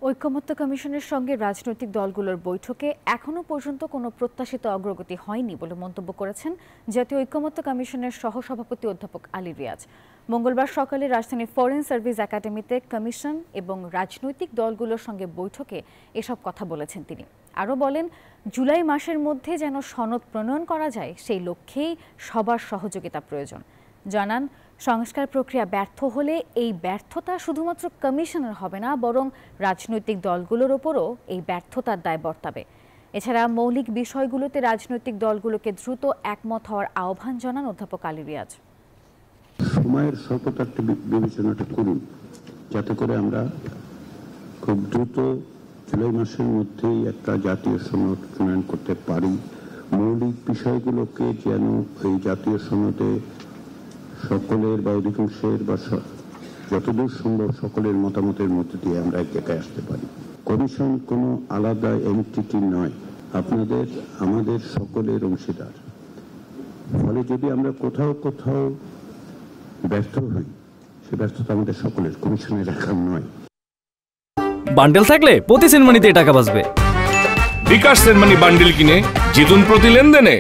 ঐকমত্য কমিশনের সঙ্গে রাজনৈতিক দলগুলোর বৈঠকে এখনো পর্যন্ত কোনো প্রত্যাশিত অগ্রগতি হয়নি বলে মন্তব্য করেছেন জাতীয় ঐকমত্য কমিশনের সহসভাপতি অধ্যাপক আলী রিয়াজ। মঙ্গলবার সকালে রাজধানীর ফরেন সার্ভিস একাডেমিতে কমিশন এবং রাজনৈতিক দলগুলোর সঙ্গে বৈঠকে এসব কথা বলেছেন তিনি। আরও বলেন, জুলাই মাসের মধ্যে যেন সনদ প্রণয়ন করা যায় সেই লক্ষ্যেই সবার সহযোগিতা প্রয়োজন। জানান, সংস্কার প্রক্রিয়া ব্যর্থ হলে এই ব্যর্থতা শুধুমাত্র কমিশনের হবে না, বরং রাজনৈতিক দলগুলোর ওপরও এই ব্যর্থতার দায় বর্তাবে। এছাড়া মৌলিক বিষয়গুলোতে রাজনৈতিক দলগুলোকে দ্রুত একমত হওয়ার আহ্বান জানান অধ্যাপক আলী রিয়াজ। সময়ের স্বল্পতাকে বিবেচনাটা করুন, যাতে করে আমরা খুব দ্রুত জুলাই মাসের মধ্যেই একটা জাতীয় সনদ প্রণয়ন করতে পারি। মৌলিক বিষয়গুলোকে যেন এই জাতীয় সনদে সকলের বা অধিকাংশের বা যতদূর সম্ভব সকলের মতামতের মধ্যে দিয়ে আমরা এক জায়গায় আসতে পারি। কমিশন কোনো আলাদা এন্টিটি নয়, আপনাদের আমাদের সকলের অংশীদার। ফলে যদি আমরা কোথাও কোথাও ব্যর্থ হই, সে ব্যর্থতা আমাদের সকলের, কমিশনের একার নয়। বান্ডেল থাকলে প্রতি সেনমানিতে টাকা বাঁচবে। বিকাশ সেনমানি বান্ডেল কিনে জিতুন প্রতি লেনদেনে।